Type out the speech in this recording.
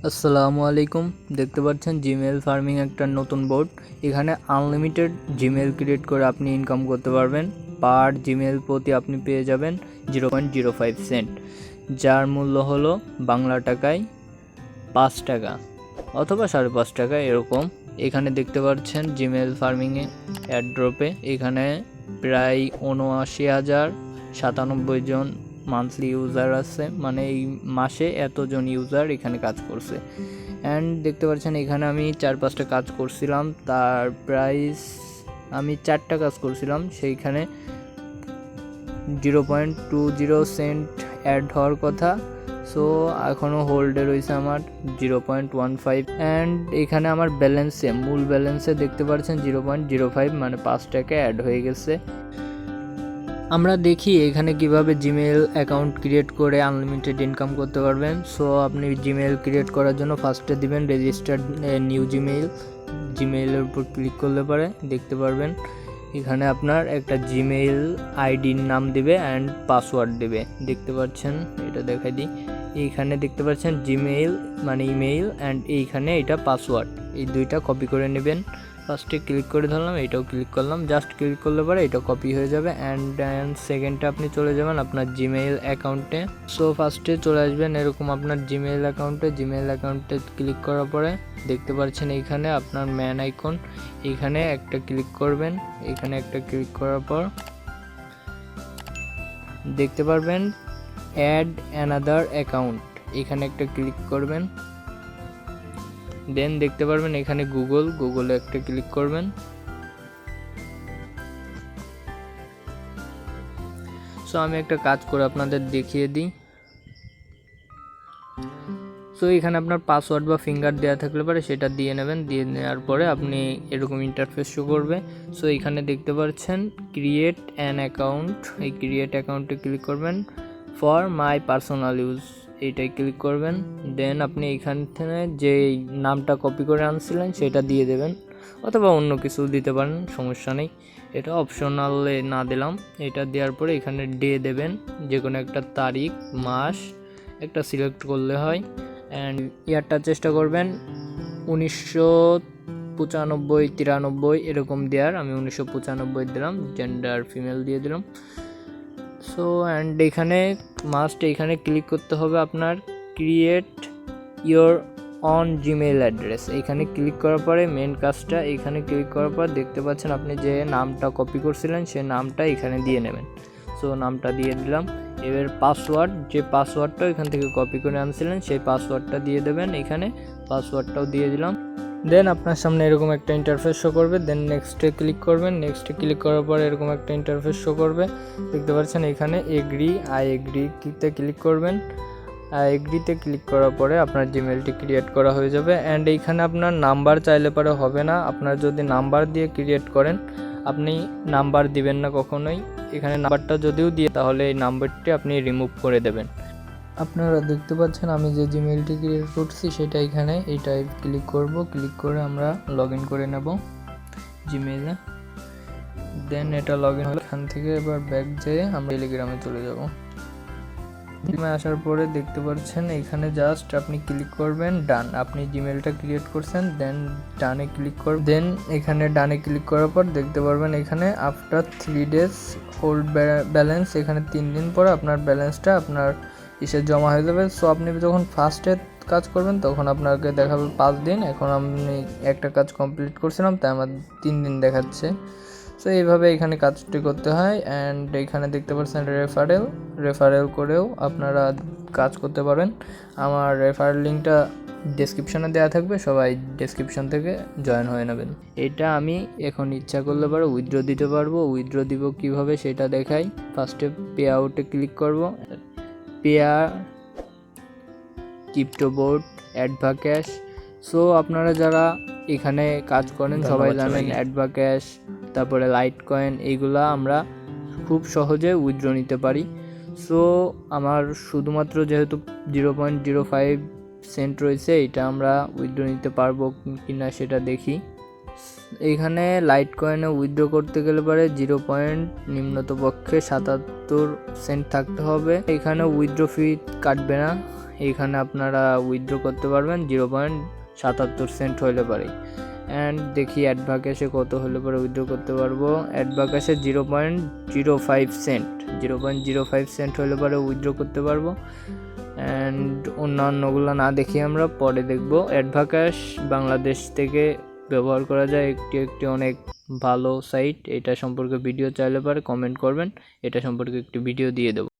আসসালামু আলাইকুম। দেখতে পাচ্ছেন জিমেল ফার্মিং একটা নতুন বোর্ড। এখানে আনলিমিটেড জিমেল ক্রিয়েট করে আপনি ইনকাম করতে পারবেন। পার জিমেল প্রতি আপনি পেয়ে যাবেন 0.05 সেন্ট, যার মূল্য হলো বাংলা টাকায় 5 টাকা অথবা 5.5 টাকা এরকম। এখানে দেখতে পাচ্ছেন জিমেল ফার্মিংয়ে অ্যাড্রপে এখানে প্রায় 79,097 জন মান্থলি ইউজার আছে, মানে এই মাসে এতজন ইউজার এখানে কাজ করছে। অ্যান্ড দেখতে পাচ্ছেন এখানে আমি 4-5টা কাজ করছিলাম, তার প্রাইস আমি 4টা কাজ করছিলাম, সেইখানে 0.20 সেন্ট অ্যাড হওয়ার কথা। সো এখনও হোল্ডে রয়েছে আমার 0.15। অ্যান্ড এখানে আমার ব্যালেন্সে মূল ব্যালেন্সে দেখতে পাচ্ছেন 0.05 মানে 5 টাকা অ্যাড হয়ে গেছে। আমরা দেখি এখানে কিভাবে জিমেল অ্যাকাউন্ট ক্রিয়েট করে আনলিমিটেড ইনকাম করতে পারবেন। সো আপনি জিমেল ক্রিয়েট করার জন্য ফার্স্টে দিবেন রেজিস্টার্ড নিউ জিমেইলের উপর ক্লিক করলে পরে দেখতে পারবেন এখানে আপনার একটা জিমেইল আইডির নাম দিবে অ্যান্ড পাসওয়ার্ড দেবে। দেখতে পাচ্ছেন, এটা দেখাই দিই। এইখানে দেখতে পাচ্ছেন জিমেইল মানে ইমেইল অ্যান্ড এইখানে এটা পাসওয়ার্ড, এই দুইটা কপি করে নেবেন। ফার্স্টে ক্লিক করে ধরলাম, এটাও ক্লিক করলাম, জাস্ট ক্লিক করলে পরে এটা কপি হয়ে যাবে। অ্যান্ড সেকেন্ডে আপনি চলে যাবেন আপনার জিমেইল অ্যাকাউন্টে। সো ফার্স্টে চলে আসবেন এরকম আপনার জিমেইল অ্যাকাউন্টে ক্লিক করার পরে দেখতে পাচ্ছেন এইখানে আপনার ম্যান আইকন, এইখানে একটা ক্লিক করবেন। এখানে একটা ক্লিক করার পর দেখতে পারবেন অ্যাড অ্যানাদার অ্যাকাউন্ট, এখানে একটা ক্লিক করবেন। দেন দেখতে পারবেন এখানে গুগলে একটা ক্লিক করবেন। সো আমি একটা কাজ করে আপনাদের দেখিয়ে দিই। সো এখানে আপনার পাসওয়ার্ড বা ফিঙ্গার দেওয়া থাকলে পরে সেটা দিয়ে নেবেন। দিয়ে নেওয়ার পরে আপনি এরকম ইন্টারফেস শো করবে। সো এখানে দেখতে পাচ্ছেন ক্রিয়েট অ্যান অ্যাকাউন্ট, এই ক্রিয়েট অ্যাকাউন্টে ক্লিক করবেন। ফর মাই পার্সোনাল ইউজ এইটাই ক্লিক করবেন। দেন আপনি এইখান থেকে যে নামটা কপি করে আনছিলেন সেটা দিয়ে দেবেন, অথবা অন্য কিছু দিতে পারেন, সমস্যা নেই, এটা অপশনালে না দিলাম। এটা দেওয়ার পরে এখানে ডে দেবেন, যে কোনো একটা তারিখ মাস একটা সিলেক্ট করলে হয়। অ্যান্ড ইয়ারটা চেষ্টা করবেন 1995-93 এরকম দেওয়ার। আমি 1995 দিলাম, জেন্ডার ফিমেল দিয়ে দিলাম। সো অ্যান্ড এখানে এখানে ক্লিক করতে হবে আপনার create your on Gmail address. এখানে ক্লিক করার পরে মেন কাজটা এখানে ক্লিক করার পর দেখতে পাচ্ছেন আপনি যে নামটা কপি করছিলেন সেই নামটা এখানে দিয়ে নেবেন। সো নামটা দিয়ে দিলাম। এবার পাসওয়ার্ড, যে পাসওয়ার্ডটা এখান থেকে কপি করে আনছিলেন সেই পাসওয়ার্ডটা দিয়ে দেবেন, এখানে পাসওয়ার্ডটাও দিয়ে দিলাম। দেন আপনার সামনে এরকম একটা ইন্টারফেস শো করবে। দেন নেক্সটে ক্লিক করবেন। নেক্সটে ক্লিক করার পর এরকম একটা ইন্টারফেস শো করবে, দেখতে পাচ্ছেন এখানে আই এগ্রিতে ক্লিক করবেন। এগ্রিতে ক্লিক করার পরে আপনার জিমেলটি ক্রিয়েট করা হয়ে যাবে। অ্যান্ড এইখানে আপনার নাম্বার চাইলে পরে হবে না। আপনার যদি নাম্বার দিয়ে ক্রিয়েট করেন আপনি নাম্বার দিবেন না কখনোই। এখানে নাম্বারটা যদিও দিয়ে তাহলে এই নাম্বারটি আপনি রিমুভ করে দেবেন। আপনারা দেখতে পাচ্ছেন আমি যে জিমেলটি ক্রিয়েট করছি সেটা এখানে এইটাই ক্লিক করব। ক্লিক করে আমরা লগ ইন করে নেব জিমেইলে। দেন এটা লগ ইন হলে এখান থেকে এবার ব্যাক যেয়ে আমরা টেলিগ্রামে চলে যাব। জিমে আসার পরে দেখতে পাচ্ছেন এখানে জাস্ট আপনি ক্লিক করবেন ডান। আপনি জিমেলটা ক্রিয়েট করছেন, দেন ডানে ক্লিক করবেন। দেন এখানে ডানে ক্লিক করার পর দেখতে পারবেন এখানে আফটার 3 days হোল্ড ব্যালেন্স, এখানে 3 দিন পরে আপনার ব্যালেন্সটা আপনার ইসে জমা হয়ে যাবে। সো আপনি যখন ফার্স্টে কাজ করবেন তখন আপনাকে দেখাবে 5 দিন। এখন আমি একটা কাজ কমপ্লিট করছিলাম তাই আমার 3 দিন দেখাচ্ছে। সো এইভাবে এখানে কাজটি করতে হয়। অ্যান্ড এখানে দেখতে পাচ্ছেন রেফারেল করেও আপনারা কাজ করতে পারেন। আমার রেফারেল লিঙ্কটা ডেসক্রিপশনে দেওয়া থাকবে, সবাই ডেসক্রিপশন থেকে জয়েন হয়ে নেবেন। এটা আমি এখন ইচ্ছা করলে পরে উইথড্র দিতে পারবো। উইথড্র দিব কিভাবে সেটা দেখাই। ফার্স্টে পে আউটে ক্লিক করব। Pair crypto board Advcash। So আপনারা যারা এখানে কাজ করেন সবাই জানেন Advcash, তারপরে লাইট কয়েন, এইগুলা আমরা খুব সহজে উইথড্র নিতে পারি। সো আমার শুধুমাত্র যেহেতু 0.05 সেন্ট রয়েছে, এটা আমরা উইথড্র নিতে পারবো কিনা সেটা দেখি। এইখানে লাইট কয়েনে উইথড্র করতে গেলে পরে 0. নিম্নত পক্ষে 77 সেন্ট থাকতে হবে। এখানে উইথড্র ফি কাটবে না, এইখানে আপনারা উইথড্র করতে পারবেন 0.77 সেন্ট হলে পারে। অ্যান্ড দেখি অ্যাডভাকাশে কত হলে পরে উইথড্র করতে পারবো। অ্যাডভাকাশে 0.05 সেন্ট হলে পরে উইথড্র করতে পারবো। অ্যান্ড অন্যান্যগুলো না দেখি আমরা পরে দেখব। অ্যাডভাকাশ বাংলাদেশ থেকে ব্যবহার করা যায়, একটি অনেক ভালো সাইট। এটা সম্পর্কে ভিডিও চাইলে পারে কমেন্ট করবেন, এটা সম্পর্কে একটি ভিডিও দিয়ে দেবো।